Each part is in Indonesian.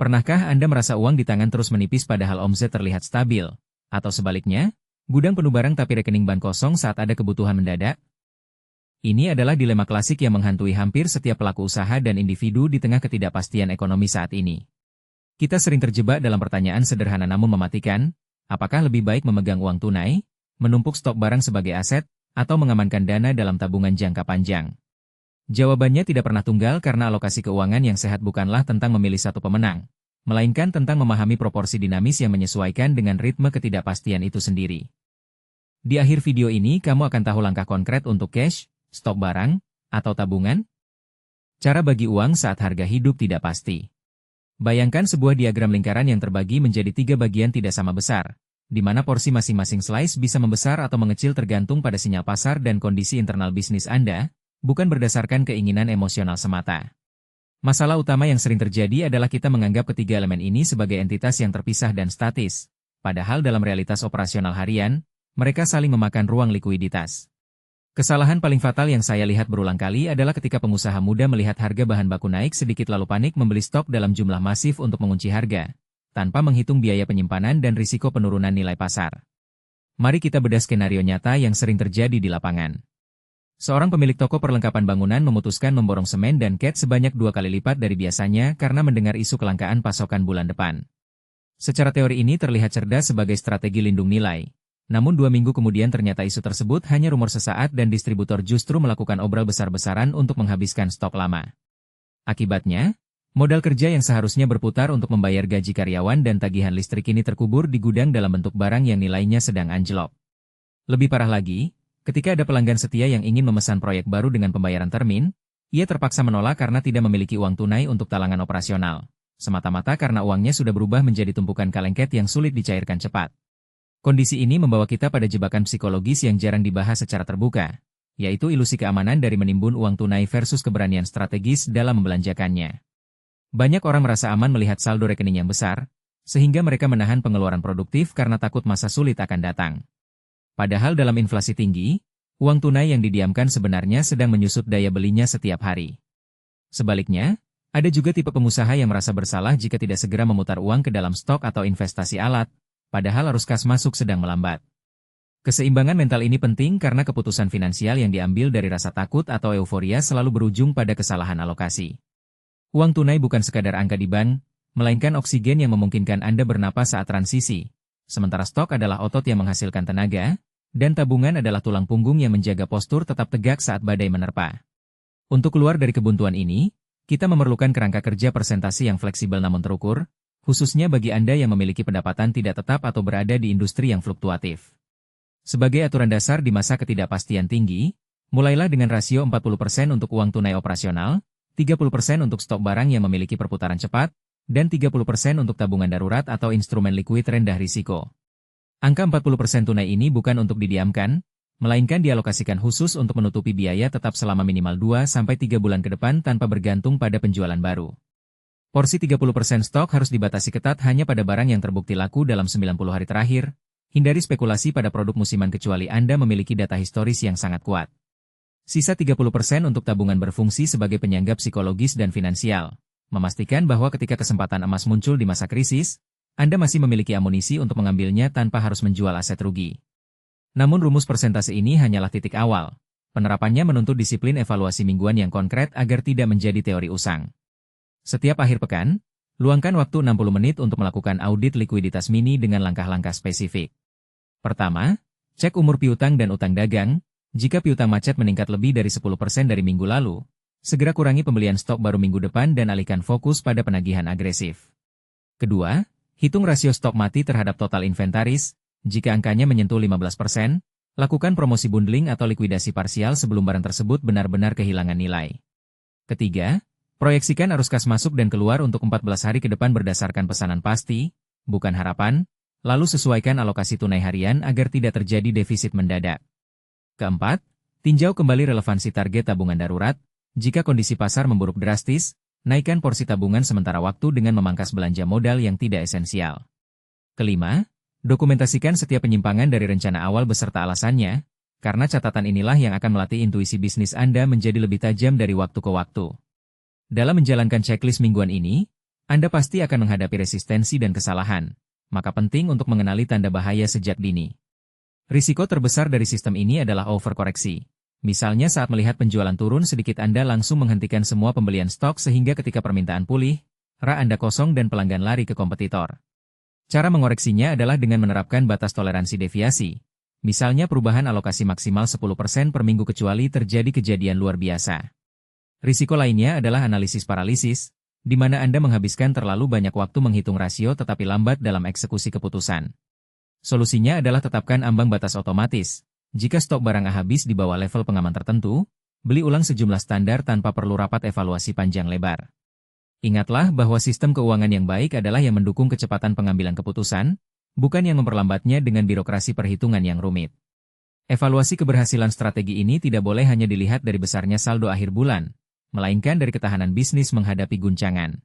Pernahkah Anda merasa uang di tangan terus menipis padahal omset terlihat stabil? Atau sebaliknya, gudang penuh barang tapi rekening bank kosong saat ada kebutuhan mendadak? Ini adalah dilema klasik yang menghantui hampir setiap pelaku usaha dan individu di tengah ketidakpastian ekonomi saat ini. Kita sering terjebak dalam pertanyaan sederhana namun mematikan, apakah lebih baik memegang uang tunai, menumpuk stok barang sebagai aset, atau mengamankan dana dalam tabungan jangka panjang? Jawabannya tidak pernah tunggal karena alokasi keuangan yang sehat bukanlah tentang memilih satu pemenang, melainkan tentang memahami proporsi dinamis yang menyesuaikan dengan ritme ketidakpastian itu sendiri. Di akhir video ini kamu akan tahu langkah konkret untuk cash, stok barang, atau tabungan. Cara bagi uang saat harga hidup tidak pasti. Bayangkan sebuah diagram lingkaran yang terbagi menjadi 3 bagian tidak sama besar, di mana porsi masing-masing slice bisa membesar atau mengecil tergantung pada sinyal pasar dan kondisi internal bisnis Anda, bukan berdasarkan keinginan emosional semata. Masalah utama yang sering terjadi adalah kita menganggap ketiga elemen ini sebagai entitas yang terpisah dan statis, padahal dalam realitas operasional harian, mereka saling memakan ruang likuiditas. Kesalahan paling fatal yang saya lihat berulang kali adalah ketika pengusaha muda melihat harga bahan baku naik sedikit lalu panik membeli stok dalam jumlah masif untuk mengunci harga, tanpa menghitung biaya penyimpanan dan risiko penurunan nilai pasar. Mari kita bedah skenario nyata yang sering terjadi di lapangan. Seorang pemilik toko perlengkapan bangunan memutuskan memborong semen dan cat sebanyak 2 kali lipat dari biasanya karena mendengar isu kelangkaan pasokan bulan depan. Secara teori ini terlihat cerdas sebagai strategi lindung nilai. Namun 2 minggu kemudian ternyata isu tersebut hanya rumor sesaat dan distributor justru melakukan obral besar-besaran untuk menghabiskan stok lama. Akibatnya, modal kerja yang seharusnya berputar untuk membayar gaji karyawan dan tagihan listrik ini terkubur di gudang dalam bentuk barang yang nilainya sedang anjlok. Lebih parah lagi, ketika ada pelanggan setia yang ingin memesan proyek baru dengan pembayaran termin, ia terpaksa menolak karena tidak memiliki uang tunai untuk talangan operasional, semata-mata karena uangnya sudah berubah menjadi tumpukan kalengket yang sulit dicairkan cepat. Kondisi ini membawa kita pada jebakan psikologis yang jarang dibahas secara terbuka, yaitu ilusi keamanan dari menimbun uang tunai versus keberanian strategis dalam membelanjakannya. Banyak orang merasa aman melihat saldo rekening yang besar, sehingga mereka menahan pengeluaran produktif karena takut masa sulit akan datang. Padahal dalam inflasi tinggi, uang tunai yang didiamkan sebenarnya sedang menyusut daya belinya setiap hari. Sebaliknya, ada juga tipe pengusaha yang merasa bersalah jika tidak segera memutar uang ke dalam stok atau investasi alat, padahal arus kas masuk sedang melambat. Keseimbangan mental ini penting karena keputusan finansial yang diambil dari rasa takut atau euforia selalu berujung pada kesalahan alokasi. Uang tunai bukan sekadar angka di bank, melainkan oksigen yang memungkinkan Anda bernapas saat transisi. Sementara stok adalah otot yang menghasilkan tenaga, dan tabungan adalah tulang punggung yang menjaga postur tetap tegak saat badai menerpa. Untuk keluar dari kebuntuan ini, kita memerlukan kerangka kerja presentasi yang fleksibel namun terukur, khususnya bagi Anda yang memiliki pendapatan tidak tetap atau berada di industri yang fluktuatif. Sebagai aturan dasar di masa ketidakpastian tinggi, mulailah dengan rasio 40% untuk uang tunai operasional, 30% untuk stok barang yang memiliki perputaran cepat, dan 30% untuk tabungan darurat atau instrumen likuid rendah risiko. Angka 40% tunai ini bukan untuk didiamkan, melainkan dialokasikan khusus untuk menutupi biaya tetap selama minimal 2-3 bulan ke depan tanpa bergantung pada penjualan baru. Porsi 30% stok harus dibatasi ketat hanya pada barang yang terbukti laku dalam 90 hari terakhir, hindari spekulasi pada produk musiman kecuali Anda memiliki data historis yang sangat kuat. Sisa 30% untuk tabungan berfungsi sebagai penyangga psikologis dan finansial, memastikan bahwa ketika kesempatan emas muncul di masa krisis, Anda masih memiliki amunisi untuk mengambilnya tanpa harus menjual aset rugi. Namun rumus persentase ini hanyalah titik awal. Penerapannya menuntut disiplin evaluasi mingguan yang konkret agar tidak menjadi teori usang. Setiap akhir pekan, luangkan waktu 60 menit untuk melakukan audit likuiditas mini dengan langkah-langkah spesifik. Pertama, cek umur piutang dan utang dagang. Jika piutang macet meningkat lebih dari 10% dari minggu lalu, segera kurangi pembelian stok baru minggu depan dan alihkan fokus pada penagihan agresif. Kedua, hitung rasio stok mati terhadap total inventaris. Jika angkanya menyentuh 15%, lakukan promosi bundling atau likuidasi parsial sebelum barang tersebut benar-benar kehilangan nilai. Ketiga, proyeksikan arus kas masuk dan keluar untuk 14 hari ke depan berdasarkan pesanan pasti, bukan harapan, lalu sesuaikan alokasi tunai harian agar tidak terjadi defisit mendadak. Keempat, tinjau kembali relevansi target tabungan darurat. Jika kondisi pasar memburuk drastis, naikkan porsi tabungan sementara waktu dengan memangkas belanja modal yang tidak esensial. Kelima, dokumentasikan setiap penyimpangan dari rencana awal beserta alasannya, karena catatan inilah yang akan melatih intuisi bisnis Anda menjadi lebih tajam dari waktu ke waktu. Dalam menjalankan checklist mingguan ini, Anda pasti akan menghadapi resistensi dan kesalahan, maka penting untuk mengenali tanda bahaya sejak dini. Risiko terbesar dari sistem ini adalah overkoreksi. Misalnya saat melihat penjualan turun sedikit Anda langsung menghentikan semua pembelian stok sehingga ketika permintaan pulih, rak Anda kosong dan pelanggan lari ke kompetitor. Cara mengoreksinya adalah dengan menerapkan batas toleransi deviasi. Misalnya perubahan alokasi maksimal 10% per minggu kecuali terjadi kejadian luar biasa. Risiko lainnya adalah analisis paralisis, di mana Anda menghabiskan terlalu banyak waktu menghitung rasio tetapi lambat dalam eksekusi keputusan. Solusinya adalah tetapkan ambang batas otomatis. Jika stok barang habis di bawah level pengaman tertentu, beli ulang sejumlah standar tanpa perlu rapat evaluasi panjang lebar. Ingatlah bahwa sistem keuangan yang baik adalah yang mendukung kecepatan pengambilan keputusan, bukan yang memperlambatnya dengan birokrasi perhitungan yang rumit. Evaluasi keberhasilan strategi ini tidak boleh hanya dilihat dari besarnya saldo akhir bulan, melainkan dari ketahanan bisnis menghadapi guncangan.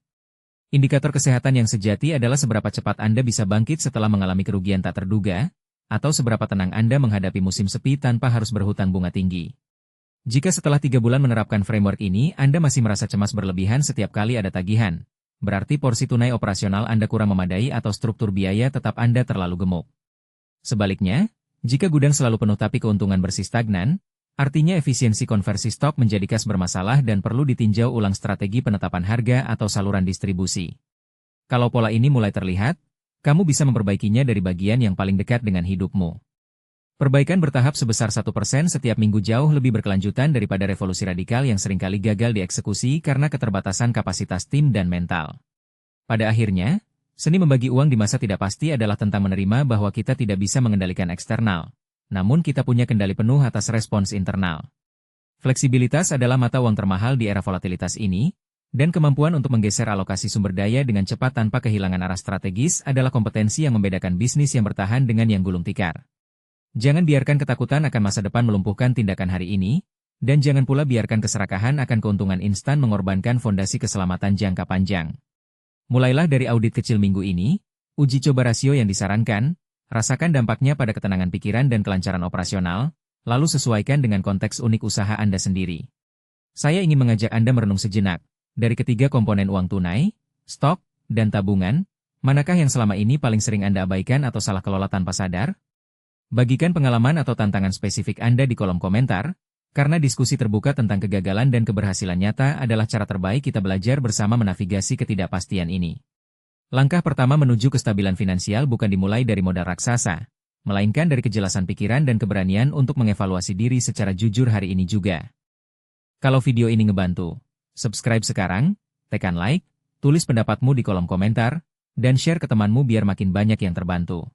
Indikator kesehatan yang sejati adalah seberapa cepat Anda bisa bangkit setelah mengalami kerugian tak terduga, atau seberapa tenang Anda menghadapi musim sepi tanpa harus berhutang bunga tinggi. Jika setelah 3 bulan menerapkan framework ini Anda masih merasa cemas berlebihan setiap kali ada tagihan, berarti porsi tunai operasional Anda kurang memadai atau struktur biaya tetap Anda terlalu gemuk. Sebaliknya, jika gudang selalu penuh tapi keuntungan bersih stagnan, artinya efisiensi konversi stok menjadi kas bermasalah dan perlu ditinjau ulang strategi penetapan harga atau saluran distribusi. Kalau pola ini mulai terlihat, kamu bisa memperbaikinya dari bagian yang paling dekat dengan hidupmu. Perbaikan bertahap sebesar 1% setiap minggu jauh lebih berkelanjutan daripada revolusi radikal yang seringkali gagal dieksekusi karena keterbatasan kapasitas tim dan mental. Pada akhirnya, seni membagi uang di masa tidak pasti adalah tentang menerima bahwa kita tidak bisa mengendalikan eksternal, namun kita punya kendali penuh atas respons internal. Fleksibilitas adalah mata uang termahal di era volatilitas ini, dan kemampuan untuk menggeser alokasi sumber daya dengan cepat tanpa kehilangan arah strategis adalah kompetensi yang membedakan bisnis yang bertahan dengan yang gulung tikar. Jangan biarkan ketakutan akan masa depan melumpuhkan tindakan hari ini, dan jangan pula biarkan keserakahan akan keuntungan instan mengorbankan fondasi keselamatan jangka panjang. Mulailah dari audit kecil minggu ini, uji coba rasio yang disarankan, rasakan dampaknya pada ketenangan pikiran dan kelancaran operasional, lalu sesuaikan dengan konteks unik usaha Anda sendiri. Saya ingin mengajak Anda merenung sejenak, dari ketiga komponen uang tunai, stok, dan tabungan, manakah yang selama ini paling sering Anda abaikan atau salah kelola tanpa sadar? Bagikan pengalaman atau tantangan spesifik Anda di kolom komentar, karena diskusi terbuka tentang kegagalan dan keberhasilan nyata adalah cara terbaik kita belajar bersama menavigasi ketidakpastian ini. Langkah pertama menuju kestabilan finansial bukan dimulai dari modal raksasa, melainkan dari kejelasan pikiran dan keberanian untuk mengevaluasi diri secara jujur hari ini juga. Kalau video ini ngebantu, subscribe sekarang, tekan like, tulis pendapatmu di kolom komentar, dan share ke temanmu biar makin banyak yang terbantu.